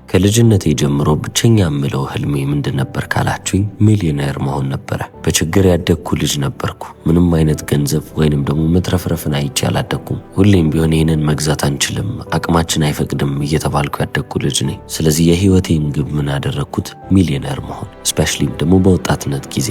ከልጅነቴ ጀምሮ ብቸኛ የምለው ህልሜ ምንድን ነበር ካላችሁኝ ሚሊዮነር መሆን ነበረ። በችግር ያደግኩ ልጅ ነበርኩ። ምንም አይነት ገንዘብ ወይንም ደግሞ መትረፍረፍን አይቼ አላደግኩም። ሁሌም ቢሆን ይህንን መግዛት አንችልም፣ አቅማችን አይፈቅድም እየተባልኩ ያደግኩ ልጅ ነኝ። ስለዚህ የህይወቴን ግብ ምን አደረግኩት? ሚሊዮነር መሆን፣ ስፔሻሊም ደግሞ በወጣትነት ጊዜ።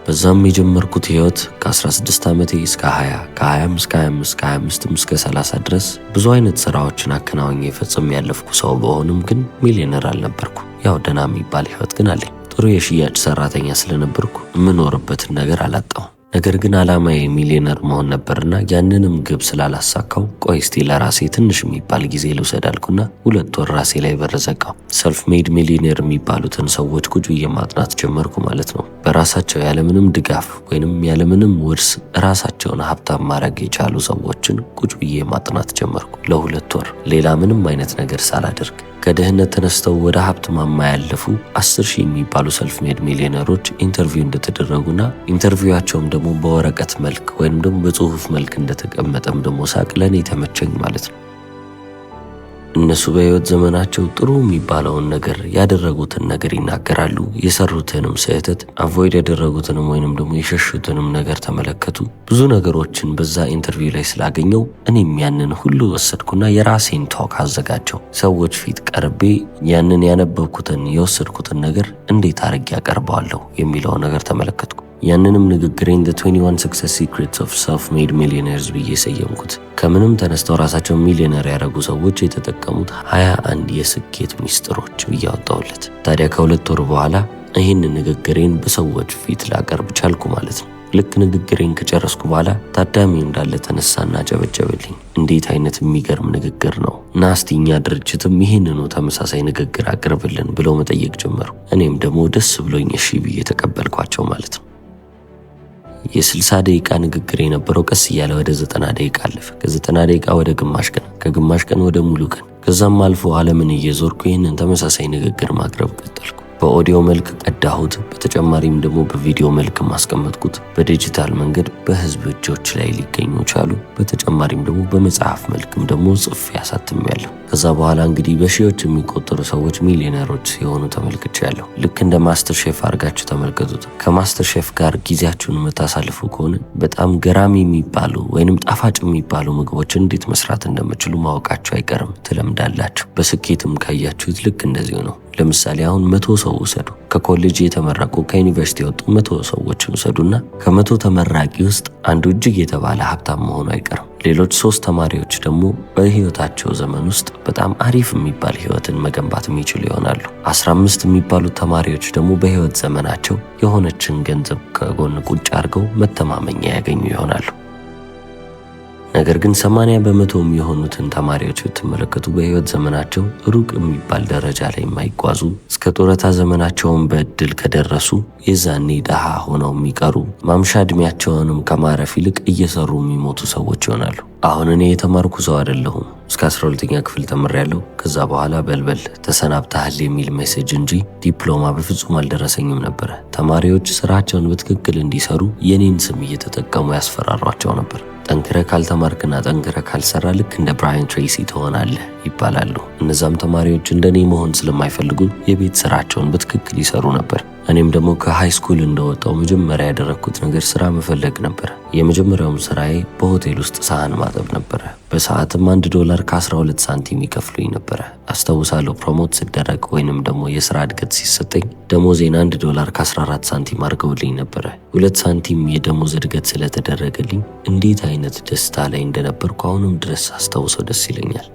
በዛም የጀመርኩት ህይወት ከ16 ዓመቴ እስከ 20 ከ20 እስከ 25 ከ25 እስከ 30 ድረስ ብዙ አይነት ስራዎችን አከናውኜ ፈጽሜ ያለፍኩ ሰው በሆንም ግን ሚሊዮነር አልነበርኩ። ያው ደህና የሚባል ህይወት ግን አለኝ። ጥሩ የሽያጭ ሰራተኛ ስለነበርኩ የምኖርበትን ነገር አላጣሁም። ነገር ግን ዓላማዬ ሚሊዮነር መሆን ነበርና ያንንም ግብ ስላላሳካው ቆይ እስቲ ለራሴ ትንሽ የሚባል ጊዜ ልውሰድ አልኩና 2 ወር ራሴ ላይ በር ዘጋው። ሰልፍ ሜድ ሚሊዮነር የሚባሉትን ሰዎች ቁጭ ብዬ ማጥናት ጀመርኩ ማለት ነው። በራሳቸው ያለምንም ድጋፍ ወይንም ያለምንም ውርስ ራሳቸውን ሀብታም ማድረግ የቻሉ ሰዎችን ቁጭ ብዬ ማጥናት ጀመርኩ ለ2 ወር፣ ሌላ ምንም አይነት ነገር ሳላደርግ። ከድህነት ተነስተው ወደ ሀብት ማማ ያለፉ 10,000 የሚባሉ ሰልፍ ሜድ ሚሊዮነሮች ኢንተርቪው እንደተደረጉና ኢንተርቪዋቸውም ደግሞ በወረቀት መልክ ወይንም ደግሞ በጽሁፍ መልክ እንደተቀመጠም ደግሞ ሳቅ ለኔ ተመቸኝ ማለት ነው። እነሱ በህይወት ዘመናቸው ጥሩ የሚባለውን ነገር ያደረጉትን ነገር ይናገራሉ። የሰሩትንም ስህተት አቮይድ ያደረጉትንም ወይንም ደግሞ የሸሹትንም ነገር ተመለከቱ። ብዙ ነገሮችን በዛ ኢንተርቪው ላይ ስላገኘው እኔም ያንን ሁሉ ወሰድኩና የራሴን ቶክ አዘጋጀው። ሰዎች ፊት ቀርቤ ያንን ያነበብኩትን የወሰድኩትን ነገር እንዴት አድርጌ ያቀርበዋለሁ የሚለው ነገር ተመለከትኩ። ያንንም ንግግሬን The 21 Success Secrets of Self-Made Millionaires ብዬ ሰየምኩት። ከምንም ተነስተው ራሳቸው ሚሊዮነር ያደረጉ ሰዎች የተጠቀሙት 21 የስኬት ሚስጥሮች ብዬ አወጣሁለት። ታዲያ ከ2 ወር በኋላ ይህንን ንግግሬን በሰዎች ፊት ላቀርብ ቻልኩ ማለት ነው። ልክ ንግግሬን ከጨረስኩ በኋላ ታዳሚው እንዳለ ተነሳና ጨበጨበልኝ። እንዴት አይነት የሚገርም ንግግር ነው! ናስቲ እኛ ድርጅትም ይህንኑ ተመሳሳይ ንግግር አቅርብልን ብለው መጠየቅ ጀመሩ። እኔም ደግሞ ደስ ብሎኝ እሺ ብዬ ተቀበልኳቸው ማለት ነው። የ60 ደቂቃ ንግግር የነበረው ቀስ እያለ ወደ 90 ደቂቃ አለፈ። ከ90 ደቂቃ ወደ ግማሽ ቀን፣ ከግማሽ ቀን ወደ ሙሉ ቀን፣ ከዛም አልፎ ዓለምን እየዞርኩ ይህንን ተመሳሳይ ንግግር ማቅረብ ቀጠልኩ። በኦዲዮ መልክ ቀዳሁት። በተጨማሪም ደግሞ በቪዲዮ መልክ ማስቀመጥኩት። በዲጂታል መንገድ በህዝብ እጆች ላይ ሊገኙ ቻሉ። በተጨማሪም ደግሞ በመጽሐፍ መልክም ደግሞ ጽፌ አሳትሜያለሁ። ከዛ በኋላ እንግዲህ በሺዎች የሚቆጠሩ ሰዎች ሚሊዮነሮች ሲሆኑ ተመልክቻለሁ። ልክ እንደ ማስተር ሼፍ አድርጋችሁ ተመልከቱት። ከማስተር ሼፍ ጋር ጊዜያችሁን የምታሳልፉ ከሆነ በጣም ገራሚ የሚባሉ ወይንም ጣፋጭ የሚባሉ ምግቦችን እንዴት መስራት እንደምችሉ ማወቃችሁ አይቀርም፣ ትለምዳላችሁ። በስኬትም ካያችሁት ልክ እንደዚሁ ነው። ለምሳሌ አሁን 100 ሰው ውሰዱ። ከኮሌጅ የተመረቁ ከዩኒቨርሲቲ የወጡ 100 ሰዎችን ውሰዱና ከ100 ተመራቂ ውስጥ አንዱ እጅግ የተባለ ሀብታም መሆኑ አይቀርም። ሌሎች 3 ተማሪዎች ደግሞ በህይወታቸው ዘመን ውስጥ በጣም አሪፍ የሚባል ህይወትን መገንባት የሚችሉ ይሆናሉ። 15 የሚባሉት ተማሪዎች ደግሞ በህይወት ዘመናቸው የሆነችን ገንዘብ ከጎን ቁጭ አድርገው መተማመኛ ያገኙ ይሆናሉ። ነገር ግን 80% የሚሆኑትን ተማሪዎች ብትመለከቱ በህይወት ዘመናቸው ሩቅ የሚባል ደረጃ ላይ የማይጓዙ እስከ ጡረታ ዘመናቸውን በእድል ከደረሱ የዛኔ ደሃ ሆነው የሚቀሩ ማምሻ እድሜያቸውንም ከማረፍ ይልቅ እየሰሩ የሚሞቱ ሰዎች ይሆናሉ። አሁን እኔ የተማርኩ ሰው አይደለሁም። እስከ 12ኛ ክፍል ተምሬያለሁ። ከዛ በኋላ በልበል ተሰናብተሃል የሚል ሜሴጅ እንጂ ዲፕሎማ በፍጹም አልደረሰኝም ነበረ። ተማሪዎች ስራቸውን በትክክል እንዲሰሩ የኔን ስም እየተጠቀሙ ያስፈራሯቸው ነበር። ጠንክረህ ካልተማርክና ጠንክረህ ካልሰራ ልክ እንደ ብራያን ትሬሲ ትሆናለህ ይባላሉ። እነዛም ተማሪዎች እንደኔ መሆን ስለማይፈልጉ የቤት ስራቸውን በትክክል ይሰሩ ነበር። እኔም ደግሞ ከሃይ ስኩል እንደወጣው መጀመሪያ ያደረግኩት ነገር ስራ መፈለግ ነበር። የመጀመሪያውም ስራዬ በሆቴል ውስጥ ሳህን ማጠብ ነበረ። በሰዓትም $1 ከ12 ሳንቲም ይከፍሉኝ ነበረ። አስታውሳለሁ ፕሮሞት ስደረግ ወይንም ደግሞ የስራ እድገት ሲሰጠኝ ደሞዜን $1 ከ14 ሳንቲም አድርገውልኝ ነበረ። 2 ሳንቲም የደሞዝ እድገት ስለተደረገልኝ እንዴት አይነት ደስታ ላይ እንደነበርኩ አሁንም ድረስ አስታውሰው ደስ ይለኛል።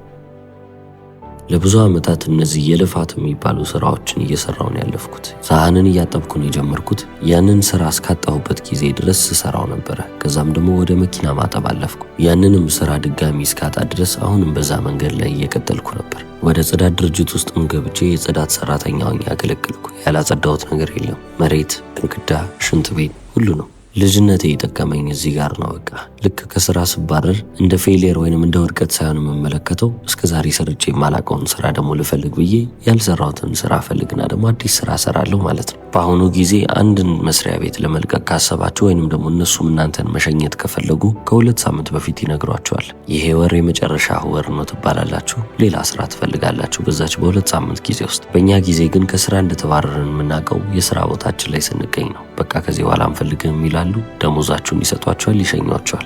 ለብዙ ዓመታት እነዚህ የልፋት የሚባሉ ስራዎችን እየሰራው ነው ያለፍኩት። ሳህንን እያጠብኩ ነው የጀመርኩት። ያንን ስራ እስካጣሁበት ጊዜ ድረስ ስሰራው ነበረ። ከዛም ደግሞ ወደ መኪና ማጠብ አለፍኩ። ያንንም ስራ ድጋሚ እስካጣ ድረስ አሁንም በዛ መንገድ ላይ እየቀጠልኩ ነበር። ወደ ጽዳት ድርጅት ውስጥም ገብቼ የጽዳት ሰራተኛ ሆኜ ያገለግልኩ። ያላጸዳሁት ነገር የለም። መሬት፣ ግድግዳ፣ ሽንት ቤት ሁሉ ነው። ልጅነቴ የጠቀመኝ እዚህ ጋር ነው። በቃ ልክ ከስራ ስባረር እንደ ፌሊየር ወይንም እንደ ውድቀት ሳይሆን የምመለከተው እስከዛሬ ሰርቼ የማላውቀውን ስራ ደግሞ ልፈልግ ብዬ ያልሰራሁትን ስራ ፈልግና ደግሞ አዲስ ስራ እሰራለሁ ማለት ነው። በአሁኑ ጊዜ አንድን መስሪያ ቤት ለመልቀቅ ካሰባችሁ ወይንም ደግሞ እነሱም እናንተን መሸኘት ከፈለጉ ከ2 ሳምንት በፊት ይነግሯቸዋል። ይሄ ወር የመጨረሻ ወር ነው ትባላላችሁ። ሌላ ስራ ትፈልጋላችሁ በዛች በ2 ሳምንት ጊዜ ውስጥ። በእኛ ጊዜ ግን ከስራ እንደተባረርን የምናውቀው የስራ ቦታችን ላይ ስንገኝ ነው። በቃ ከዚህ በኋላ አንፈልግም ይላሉ። ደሞዛችሁን ይሰጧቸዋል፣ ይሸኟቸዋል።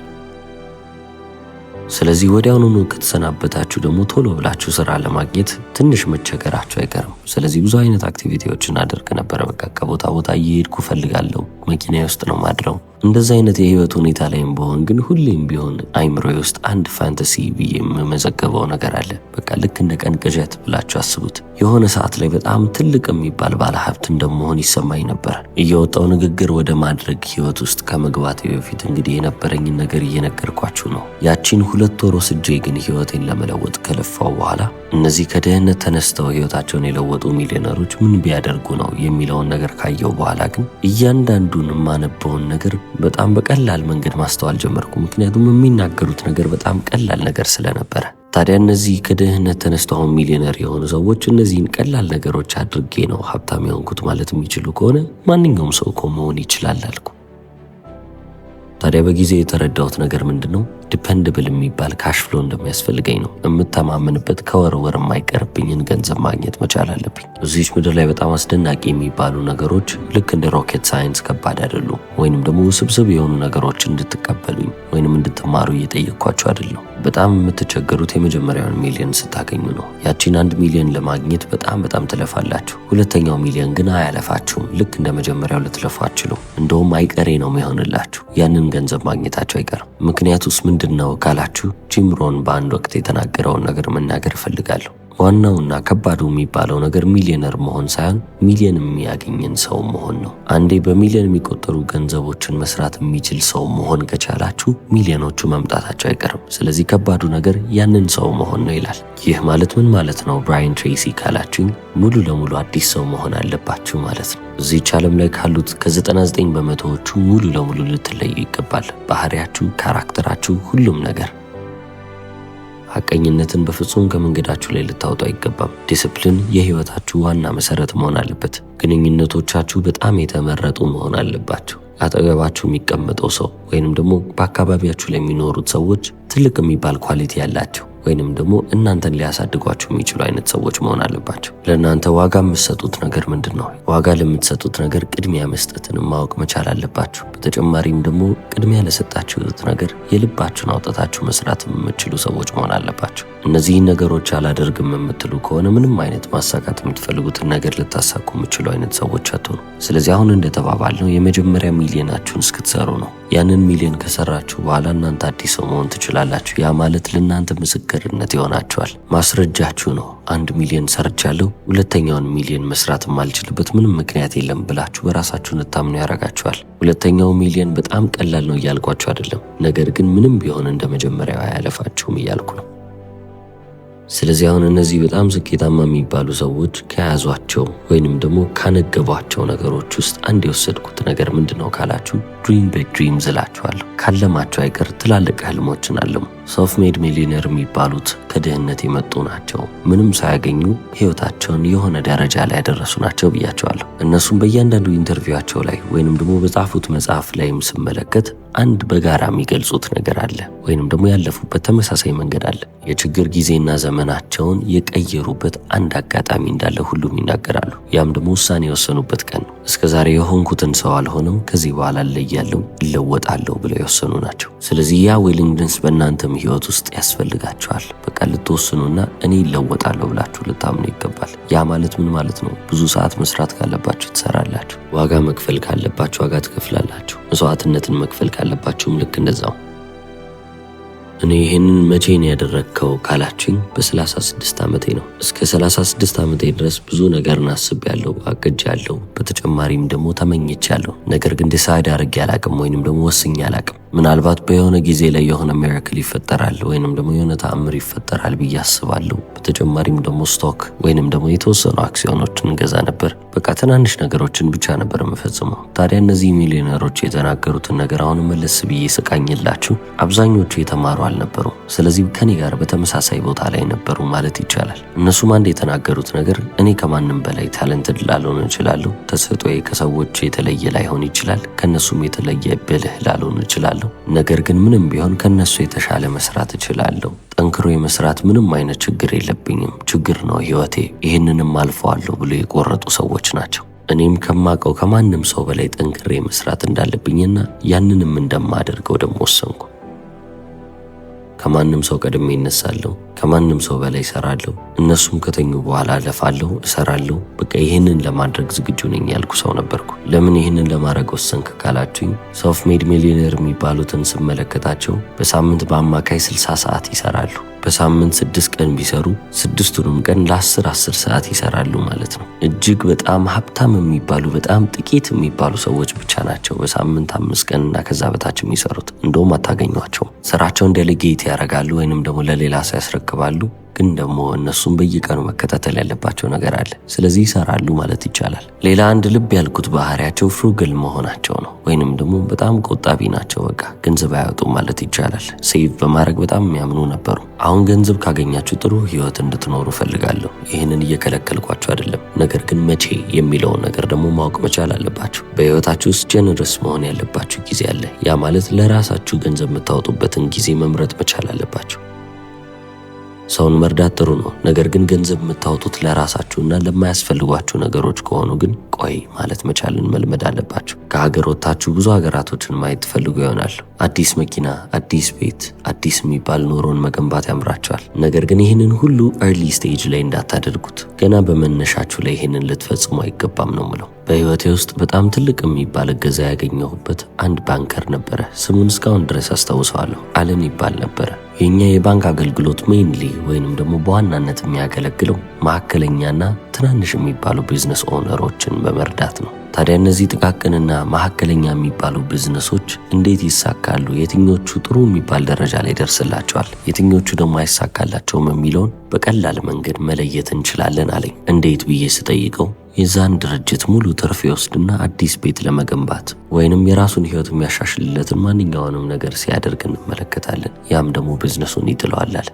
ስለዚህ ወዲያውኑ ከተሰናበታችሁ ደግሞ ቶሎ ብላችሁ ስራ ለማግኘት ትንሽ መቸገራችሁ አይቀርም። ስለዚህ ብዙ አይነት አክቲቪቲዎችን አደርግ ነበረ። በቃ ከቦታ ቦታ እየሄድኩ ፈልጋለሁ። መኪና ውስጥ ነው ማድረው። እንደዚህ አይነት የህይወት ሁኔታ ላይም በሆን ግን ሁሌም ቢሆን አይምሮዬ ውስጥ አንድ ፋንታሲ ብዬ የምመዘገበው ነገር አለ። በቃ ልክ እንደ ቀን ቅዠት ብላችሁ አስቡት። የሆነ ሰዓት ላይ በጣም ትልቅ የሚባል ባለሀብት እንደመሆን ይሰማኝ ነበር። እየወጣው ንግግር ወደ ማድረግ ህይወት ውስጥ ከመግባቴ በፊት እንግዲህ የነበረኝን ነገር እየነገርኳችሁ ነው። ያቺን 2 ወር ወስጄ ግን ህይወቴን ለመለወጥ ከለፋው በኋላ እነዚህ ከድህነት ተነስተው ህይወታቸውን የለወጡ ሚሊዮነሮች ምን ቢያደርጉ ነው የሚለውን ነገር ካየው በኋላ ግን እያንዳንዱን የማነበውን ነገር በጣም በቀላል መንገድ ማስተዋል ጀመርኩ። ምክንያቱም የሚናገሩት ነገር በጣም ቀላል ነገር ስለነበረ። ታዲያ እነዚህ ከድህነት ተነስተው አሁን ሚሊዮነር የሆኑ ሰዎች እነዚህን ቀላል ነገሮች አድርጌ ነው ሀብታም የሆንኩት ማለት የሚችሉ ከሆነ ማንኛውም ሰው እኮ መሆን ይችላል አልኩ። ታዲያ በጊዜ የተረዳሁት ነገር ምንድነው? ዲፔንደብል የሚባል ካሽ ፍሎ እንደሚያስፈልገኝ ነው። የምተማመንበት ከወር ወር የማይቀርብኝን ገንዘብ ማግኘት መቻል አለብኝ። እዚች ምድር ላይ በጣም አስደናቂ የሚባሉ ነገሮች ልክ እንደ ሮኬት ሳይንስ ከባድ አይደሉም። ወይንም ደግሞ ውስብስብ የሆኑ ነገሮች እንድትቀበሉኝ ወይንም እንድትማሩ እየጠየቅኳችሁ አይደለም። በጣም የምትቸገሩት የመጀመሪያውን ሚሊዮን ስታገኙ ነው። ያቺን 1 ሚሊዮን ለማግኘት በጣም ትለፋላችሁ። 2ኛው ሚሊዮን ግን አያለፋችሁም። ልክ እንደ መጀመሪያው ልትለፉ አትችሉም። እንደውም አይቀሬ ነው የሚሆንላችሁ። ያንን ገንዘብ ማግኘታችሁ አይቀርም። ምክንያቱስ ምንድነው ካላችሁ ጂም ሮን በአንድ ወቅት የተናገረውን ነገር መናገር እፈልጋለሁ። ዋናውና ከባዱ የሚባለው ነገር ሚሊዮነር መሆን ሳይሆን ሚሊዮን የሚያገኝን ሰው መሆን ነው። አንዴ በሚሊዮን የሚቆጠሩ ገንዘቦችን መስራት የሚችል ሰው መሆን ከቻላችሁ ሚሊዮኖቹ መምጣታቸው አይቀርም። ስለዚህ ከባዱ ነገር ያንን ሰው መሆን ነው ይላል። ይህ ማለት ምን ማለት ነው ብራያን ትሬሲ ካላችሁኝ፣ ሙሉ ለሙሉ አዲስ ሰው መሆን አለባችሁ ማለት ነው። እዚህች ዓለም ላይ ካሉት ከ99 በመቶዎቹ ሙሉ ለሙሉ ልትለዩ ይገባል። ባህሪያችሁ፣ ካራክተራችሁ፣ ሁሉም ነገር። ሐቀኝነትን በፍጹም ከመንገዳችሁ ላይ ልታወጡ አይገባም። ዲስፕሊን የህይወታችሁ ዋና መሰረት መሆን አለበት። ግንኙነቶቻችሁ በጣም የተመረጡ መሆን አለባቸው። አጠገባችሁ የሚቀመጠው ሰው ወይንም ደግሞ በአካባቢያችሁ ላይ የሚኖሩት ሰዎች ትልቅ የሚባል ኳሊቲ ያላቸው ወይንም ደግሞ እናንተን ሊያሳድጓችሁ የሚችሉ አይነት ሰዎች መሆን አለባቸው። ለእናንተ ዋጋ የምትሰጡት ነገር ምንድነው? ዋጋ ለምትሰጡት ነገር ቅድሚያ መስጠትን ማወቅ መቻል አለባችሁ። በተጨማሪም ደግሞ ቅድሚያ ለሰጣችሁት ነገር የልባችሁን አውጥታችሁ መስራት የምትችሉ ሰዎች መሆን አለባችሁ። እነዚህን ነገሮች አላደርግም የምትሉ ከሆነ ምንም አይነት ማሳካት የምትፈልጉትን ነገር ልታሳኩ የምትችሉ አይነት ሰዎች አትሆኑ። ስለዚህ አሁን እንደተባባልነው የመጀመሪያ ሚሊዮናችሁን እስክትሰሩ ነው። ያንን ሚሊዮን ከሰራችሁ በኋላ እናንተ አዲስ ሰው መሆን ትችላላችሁ። ያ ማለት ለእናንተ ምስክርነት ይሆናችኋል። ማስረጃችሁ ነው። 1 ሚሊዮን ሰርቻለሁ፣ 2ኛውን ሚሊዮን መስራት የማልችልበት ምንም ምክንያት የለም ብላችሁ በራሳችሁ እንድታምኑ ያደርጋችኋል። 2ኛው ሚሊዮን በጣም ቀላል ነው እያልኳችሁ አይደለም። ነገር ግን ምንም ቢሆን እንደ መጀመሪያው አያለፋችሁም እያልኩ ነው። ስለዚህ አሁን እነዚህ በጣም ስኬታማ የሚባሉ ሰዎች ከያዟቸው ወይንም ደግሞ ካነገቧቸው ነገሮች ውስጥ አንድ የወሰድኩት ነገር ምንድነው ካላችሁ ድሪም ቢግ ድሪምስ እላችኋለሁ። ካለማቸው አይቀር ትላልቅ ህልሞችን አለሙ። ሰልፍ ሜድ ሚሊዮነር የሚባሉት ከድህነት የመጡ ናቸው። ምንም ሳያገኙ ህይወታቸውን የሆነ ደረጃ ላይ ያደረሱ ናቸው ብያቸዋለሁ። እነሱም በእያንዳንዱ ኢንተርቪዋቸው ላይ ወይንም ደግሞ በጻፉት መጽሐፍ ላይም ስመለከት አንድ በጋራ የሚገልጹት ነገር አለ፣ ወይንም ደግሞ ያለፉበት ተመሳሳይ መንገድ አለ። የችግር ጊዜና ዘመናቸውን የቀየሩበት አንድ አጋጣሚ እንዳለ ሁሉም ይናገራሉ። ያም ደግሞ ውሳኔ የወሰኑበት ቀን ነው። እስከዛሬ የሆንኩትን ሰው አልሆነም፣ ከዚህ በኋላ እለያለሁ፣ እለወጣለሁ ብለው የወሰኑ ናቸው። ስለዚህ ያ ዊሊንግነስ በእናንተም ህይወት ውስጥ ያስፈልጋቸዋል። በቃ ልትወስኑና እኔ እለወጣለሁ ብላችሁ ልታምኑ ይገባል። ያ ማለት ምን ማለት ነው? ብዙ ሰዓት መስራት ካለባችሁ ትሰራላችሁ። ዋጋ መክፈል ካለባችሁ ዋጋ ትከፍላላችሁ። መስዋዕትነትን መክፈል ካለባችሁም ልክ እንደዛው። እኔ ይህንን መቼ ነው ያደረግከው ካላችሁኝ በ36 ዓመቴ ነው። እስከ 36 ዓመቴ ድረስ ብዙ ነገርን አስቤያለሁ፣ አቅጃለሁ፣ በተጨማሪም ደግሞ ተመኝቻለሁ። ነገር ግን ዲሳይድ አድርጌ አላቅም ወይንም ደግሞ ወስኜ አላቅም። ምናልባት በየሆነ ጊዜ ላይ የሆነ ሚራክል ይፈጠራል ወይንም ደግሞ የሆነ ተአምር ይፈጠራል ብዬ አስባለሁ። በተጨማሪም ደግሞ ስቶክ ወይንም ደግሞ የተወሰኑ አክሲዮኖችን እንገዛ ነበር። በቃ ትናንሽ ነገሮችን ብቻ ነበር የምፈጽመው። ታዲያ እነዚህ ሚሊዮነሮች የተናገሩትን ነገር አሁን መለስ ብዬ ስቃኝላችሁ አብዛኞቹ የተማሩ አልነበሩም። ስለዚህ ከኔ ጋር በተመሳሳይ ቦታ ላይ ነበሩ ማለት ይቻላል። እነሱም አንድ የተናገሩት ነገር እኔ ከማንም በላይ ታለንትድ ላልሆን እችላለሁ፣ ተሰጥኦዬ ከሰዎች የተለየ ላይሆን ይችላል፣ ከነሱም የተለየ ብልህ ላልሆን እችላለሁ፣ ነገር ግን ምንም ቢሆን ከነሱ የተሻለ መስራት እችላለሁ። ጠንክሮ የመስራት ምንም አይነት ችግር የለብኝም፣ ችግር ነው ህይወቴ፣ ይህንንም አልፈዋለሁ ብሎ የቆረጡ ሰዎች ናቸው። እኔም ከማውቀው ከማንም ሰው በላይ ጠንክሬ መስራት እንዳለብኝና ያንንም እንደማደርገው ደግሞ ወሰንኩ። ከማንም ሰው ቀድሜ እነሳለሁ፣ ከማንም ሰው በላይ እሰራለሁ፣ እነሱም ከተኙ በኋላ አለፋለሁ፣ እሰራለሁ። በቃ ይህንን ለማድረግ ዝግጁ ነኝ ያልኩ ሰው ነበርኩ። ለምን ይህንን ለማድረግ ወሰንክ ካላችሁኝ ሰልፍ ሜድ ሚሊዮነር የሚባሉትን ስመለከታቸው በሳምንት በአማካይ 60 ሰዓት ይሰራሉ። በሳምንት 6 ቀን ቢሰሩ 6ቱንም ቀን ለ10 ሰዓት ይሰራሉ ማለት ነው። እጅግ በጣም ሀብታም የሚባሉ በጣም ጥቂት የሚባሉ ሰዎች ብቻ ናቸው በሳምንት 5 ቀን እና ከዛ በታች የሚሰሩት። እንደውም አታገኟቸውም። ስራቸውን ዴሌጌት ያደርጋሉ ወይንም ደግሞ ለሌላ ሰው ያስረክባሉ። ግን ደግሞ እነሱም በየቀኑ መከታተል ያለባቸው ነገር አለ። ስለዚህ ይሰራሉ ማለት ይቻላል። ሌላ አንድ ልብ ያልኩት ባህሪያቸው ፍሩግል መሆናቸው ነው፣ ወይንም ደግሞ በጣም ቆጣቢ ናቸው። በቃ ገንዘብ አያወጡም ማለት ይቻላል። ሴቭ በማድረግ በጣም የሚያምኑ ነበሩ። አሁን ገንዘብ ካገኛችሁ ጥሩ ህይወት እንድትኖሩ ፈልጋለሁ። ይህንን እየከለከልኳችሁ አይደለም። ነገር ግን መቼ የሚለውን ነገር ደግሞ ማወቅ መቻል አለባችሁ። በህይወታችሁ ውስጥ ጀነረስ መሆን ያለባችሁ ጊዜ አለ። ያ ማለት ለራሳችሁ ገንዘብ የምታወጡበትን ጊዜ መምረጥ መቻል አለባችሁ። ሰውን መርዳት ጥሩ ነው። ነገር ግን ገንዘብ የምታወጡት ለራሳችሁና ለማያስፈልጓችሁ ነገሮች ከሆኑ ግን ቆይ ማለት መቻልን መልመድ አለባችሁ። ከሀገር ወጥታችሁ ብዙ ሀገራቶችን ማየት ትፈልጉ ይሆናል። አዲስ መኪና፣ አዲስ ቤት፣ አዲስ የሚባል ኑሮን መገንባት ያምራችኋል። ነገር ግን ይህንን ሁሉ ኤርሊ ስቴጅ ላይ እንዳታደርጉት። ገና በመነሻችሁ ላይ ይህንን ልትፈጽሙ አይገባም ነው ምለው። በህይወቴ ውስጥ በጣም ትልቅ የሚባል እገዛ ያገኘሁበት አንድ ባንከር ነበረ። ስሙን እስካሁን ድረስ አስታውሰዋለሁ። አለን ይባል ነበረ። የኛ የባንክ አገልግሎት ሜይንሊ ወይንም ደግሞ በዋናነት የሚያገለግለው መካከለኛና ትናንሽ የሚባሉ ቢዝነስ ኦነሮችን በመርዳት ነው። ታዲያ እነዚህ ጥቃቅንና መካከለኛ የሚባሉ ቢዝነሶች እንዴት ይሳካሉ፣ የትኞቹ ጥሩ የሚባል ደረጃ ላይ ደርስላቸዋል፣ የትኞቹ ደግሞ አይሳካላቸውም የሚለውን በቀላል መንገድ መለየት እንችላለን አለኝ። እንዴት ብዬ ስጠይቀው የዛን ድርጅት ሙሉ ትርፍ ይወስድና አዲስ ቤት ለመገንባት ወይንም የራሱን ህይወት የሚያሻሽልለትን ማንኛውንም ነገር ሲያደርግ እንመለከታለን። ያም ደግሞ ቢዝነሱን ይጥለዋል አለ።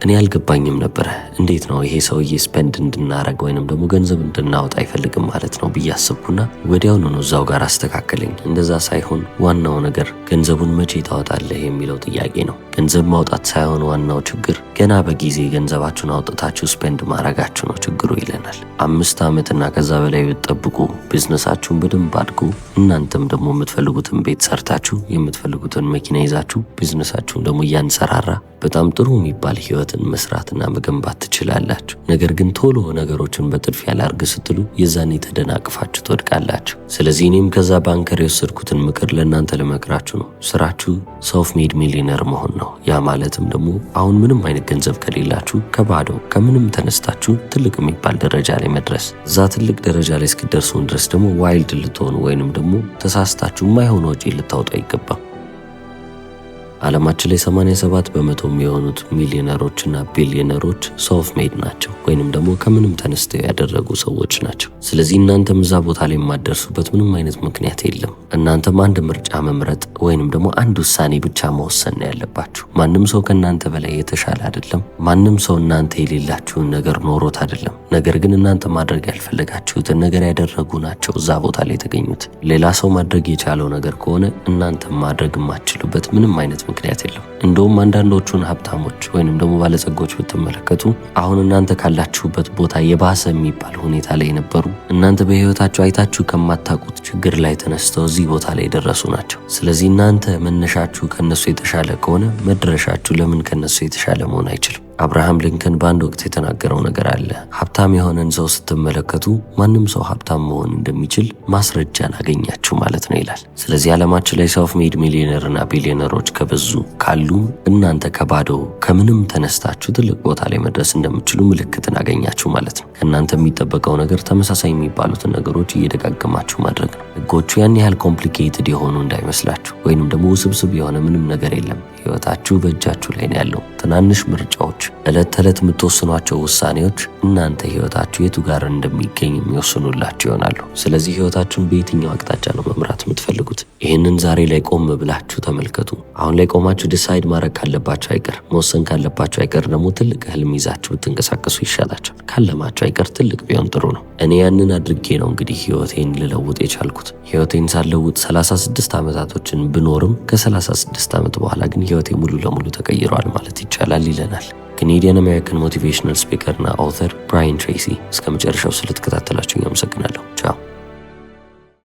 እኔ አልገባኝም ነበረ። እንዴት ነው ይሄ ሰውዬ ስፔንድ እንድናረግ ወይንም ደግሞ ገንዘብ እንድናወጣ አይፈልግም ማለት ነው ብዬ አሰብኩና ወዲያውኑ ነው እዛው ጋር አስተካከለኝ። እንደዛ ሳይሆን ዋናው ነገር ገንዘቡን መቼ ታወጣለህ የሚለው ጥያቄ ነው። ገንዘብ ማውጣት ሳይሆን ዋናው ችግር ገና በጊዜ ገንዘባችሁን አውጥታችሁ ስፔንድ ማድረጋችሁ ነው ችግሩ ይለናል። 5 ዓመትና ከዛ በላይ ብትጠብቁ ቢዝነሳችሁን በደንብ አድጎ እናንተም ደግሞ የምትፈልጉትን ቤት ሰርታችሁ የምትፈልጉትን መኪና ይዛችሁ ቢዝነሳችሁን ደግሞ እያንሰራራ በጣም ጥሩ የሚባል ህይወትን መስራትና መገንባት ትችላላችሁ። ነገር ግን ቶሎ ነገሮችን በጥድፊያ ላርግ ስትሉ የዛኔ ተደናቅፋችሁ ትወድቃላችሁ። ስለዚህ እኔም ከዛ ባንከር የወሰድኩትን ምክር ለእናንተ ልመክራችሁ ነው። ስራችሁ ሰልፍ ሜድ ሚሊዮነር መሆን ነው። ያ ማለትም ደግሞ አሁን ምንም አይነት ገንዘብ ከሌላችሁ ከባዶ ከምንም ተነስታችሁ ትልቅ የሚባል ደረጃ ላይ መድረስ። እዛ ትልቅ ደረጃ ላይ እስክደርሱ ድረስ ደግሞ ዋይልድ ልትሆኑ ወይንም ደግሞ ተሳስታችሁ የማይሆን ወጪ ልታወጡ አይገባም። ዓለማችን ላይ 87 በመቶ የሚሆኑት ሚሊዮነሮችና ቢሊዮነሮች ሰልፍ ሜድ ናቸው ወይንም ደግሞ ከምንም ተነስተው ያደረጉ ሰዎች ናቸው። ስለዚህ እናንተም እዛ ቦታ ላይ የማደርሱበት ምንም አይነት ምክንያት የለም። እናንተም አንድ ምርጫ መምረጥ ወይንም ደግሞ አንድ ውሳኔ ብቻ መወሰን ነው ያለባችሁ። ማንም ሰው ከእናንተ በላይ የተሻለ አይደለም። ማንም ሰው እናንተ የሌላችሁን ነገር ኖሮት አይደለም። ነገር ግን እናንተ ማድረግ ያልፈለጋችሁትን ነገር ያደረጉ ናቸው እዛ ቦታ ላይ የተገኙት። ሌላ ሰው ማድረግ የቻለው ነገር ከሆነ እናንተ ማድረግ የማትችሉበት ምንም አይነት ምክንያት የለም። እንደውም አንዳንዶቹን ሀብታሞች ወይንም ደግሞ ባለጸጎች ብትመለከቱ አሁን እናንተ ካላችሁበት ቦታ የባሰ የሚባል ሁኔታ ላይ የነበሩ እናንተ በህይወታችሁ አይታችሁ ከማታውቁት ችግር ላይ ተነስተው እዚህ ቦታ ላይ የደረሱ ናቸው። ስለዚህ እናንተ መነሻችሁ ከነሱ የተሻለ ከሆነ መድረሻችሁ ለምን ከነሱ የተሻለ መሆን አይችልም? አብርሃም ሊንከን በአንድ ወቅት የተናገረው ነገር አለ። ሀብታም የሆነን ሰው ስትመለከቱ ማንም ሰው ሀብታም መሆን እንደሚችል ማስረጃን አገኛችሁ ማለት ነው ይላል። ስለዚህ ዓለማችን ላይ ሰልፍ ሜድ ሚሊዮነርና ቢሊዮነሮች ከበዙ ካሉ እናንተ ከባዶ ከምንም ተነስታችሁ ትልቅ ቦታ ላይ መድረስ እንደምትችሉ ምልክትን አገኛችሁ ማለት ነው። ከእናንተ የሚጠበቀው ነገር ተመሳሳይ የሚባሉትን ነገሮች እየደጋገማችሁ ማድረግ ነው። ህጎቹ ያን ያህል ኮምፕሊኬትድ የሆኑ እንዳይመስላችሁ፣ ወይንም ደግሞ ውስብስብ የሆነ ምንም ነገር የለም። ህይወታችሁ በእጃችሁ ላይ ነው ያለው። ትናንሽ ምርጫዎች፣ ዕለት ተዕለት የምትወስኗቸው ውሳኔዎች እናንተ ህይወታችሁ የቱ ጋር እንደሚገኝ የሚወስኑላችሁ ይሆናሉ። ስለዚህ ህይወታችሁን በየትኛው አቅጣጫ ነው መምራት የምትፈልጉት? ይህንን ዛሬ ላይ ቆም ብላችሁ ተመልከቱ። አሁን ላይ ቆማችሁ ዲሳይድ ማድረግ ካለባችሁ አይቀር፣ መወሰን ካለባችሁ አይቀር ደግሞ ትልቅ ህልም ይዛችሁ ብትንቀሳቀሱ ይሻላችኋል። ካለማችሁ አይቀር ትልቅ ቢሆን ጥሩ ነው። እኔ ያንን አድርጌ ነው እንግዲህ ህይወቴን ልለውጥ የቻልኩት። ህይወቴን ሳለውጥ 36 ዓመታቶችን ብኖርም ከ36 ዓመት በኋላ ግን ህይወቴ ሙሉ ለሙሉ ተቀይሯል ማለት ይቻላል ይለናል ካናዲያን አሜሪካን ሞቲቬሽናል ስፒከር እና ኦተር ብራያን ትሬሲ። እስከ መጨረሻው ስለተከታተላችሁ አመሰግናለሁ።